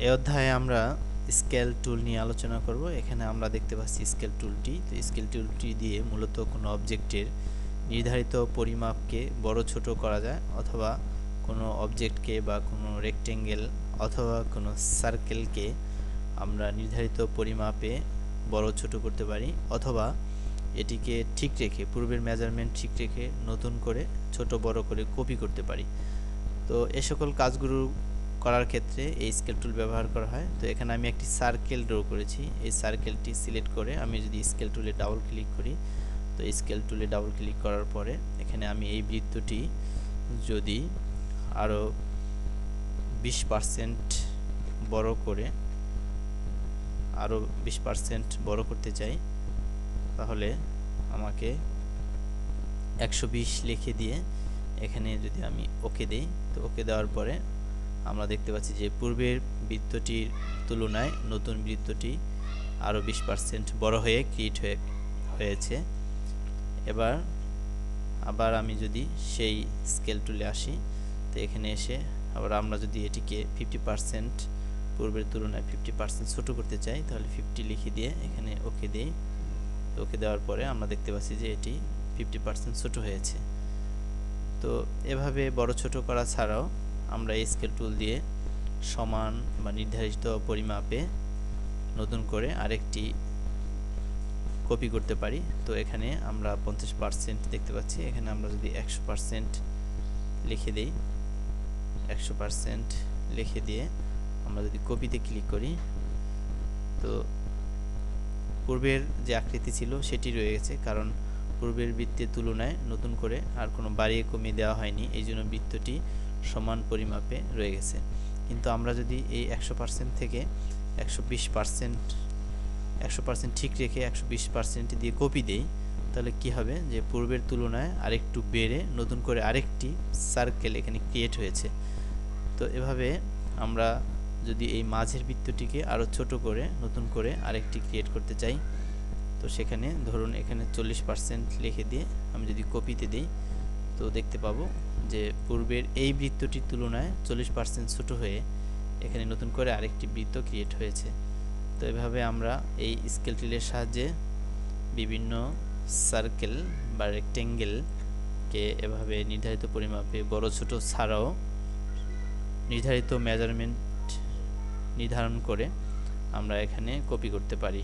এই অধ্যায়ে আমরা স্কেল টুল নিয়ে আলোচনা করব। এখানে আমরা দেখতে পাচ্ছি স্কেল টুলটি। তো স্কেল টুলটি দিয়ে মূলত কোনো অবজেক্টের নির্ধারিত পরিমাপকে বড় ছোট করা যায়, অথবা কোনো অবজেক্টকে বা কোনো রেক্টেঙ্গেল অথবা কোনো সার্কেলকে আমরা নির্ধারিত পরিমাপে বড় ছোট করতে পারি, অথবা এটিকে ঠিক রেখে পূর্বের মেজারমেন্ট ঠিক রেখে নতুন করে ছোট বড় করে কপি করতে পারি। তো এই সকল কাজগুলো করার ক্ষেত্রে এই স্কেল টুল ব্যবহার করা হয়। তো এখানে আমি একটি সার্কেল ড্র করেছি। এই সার্কেলটি সিলেক্ট করে আমি যদি স্কেল টুলে ডাবল ক্লিক করি, তো স্কেল টুলে ডাবল ক্লিক করার পরে এখানে আমি এই বৃত্তটি যদি আরও 20% বড় করে আরও 20% বড় করতে চাই, তাহলে আমাকে 120 লিখে দিয়ে এখানে যদি আমি ওকে দেই, তো ওকে দেওয়ার পরে আমরা দেখতে পাচ্ছি যে পূর্বের বৃত্তটির তুলনায় নতুন বৃত্তটি আরও 20% বড় হয়ে ক্রিয়েট হয়েছে। আবার আমি যদি সেই স্কেল টুলে আসি, তো এখানে এসে আবার আমরা যদি এটিকে 50% পূর্বের তুলনায় 50% ছোট করতে চাই, তাহলে 50 লিখে দিয়ে এখানে ওকে দিই। তো ওকে দেওয়ার পরে আমরা দেখতে পাচ্ছি যে এটি 50% ছোট হয়েছে। তো এভাবে বড় ছোট করা ছাড়াও আমরা এই স্কেল টুল দিয়ে সমান বা নির্ধারিত পরিমাপে নতুন করে আরেকটি কপি করতে পারি। তো এখানে আমরা 50% দেখতে পাচ্ছি। এখানে আমরা যদি 100% লিখে দিই, 100% লিখে দিয়ে আমরা যদি কপিতে ক্লিক করি, তো পূর্বের যে আকৃতি ছিল সেটি রয়ে গেছে, কারণ পূর্বের বৃত্তের তুলনায় নতুন করে আর কোনো বাড়িয়ে কমিয়ে দেওয়া হয়নি, এই জন্য বৃত্তটি সমান পরিমাপে রয়ে গেছে। কিন্তু আমরা যদি এই 100% থেকে 100% ঠিক রেখে 120% দিয়ে কপি দেই, তাহলে কি হবে যে পূর্বের তুলনায় আরেকটু বেড়ে নতুন করে আরেকটি সার্কেল এখানে ক্রিয়েট হয়েছে। তো এভাবে আমরা যদি এই মাঝের বৃত্তটিকে আরও ছোট করে নতুন করে আরেকটি ক্রিয়েট করতে চাই, তো সেখানে ধরুন এখানে 40% লিখে দিয়ে আমি যদি কপিতে দিই, তো দেখতে পাবো যে পূর্বের এই বৃত্তটির তুলনায় 40% ছোট হয়ে এখানে নতুন করে আরেকটি বৃত্ত ক্রিয়েট হয়েছে। তো এভাবে আমরা এই স্কেল টুলের সাহায্যে বিভিন্ন সার্কেল বা রেক্টেঙ্গেলকে এভাবে নির্ধারিত পরিমাপে বড় ছোট ছাড়াও নির্ধারিত মেজারমেন্ট নির্ধারণ করে আমরা এখানে কপি করতে পারি।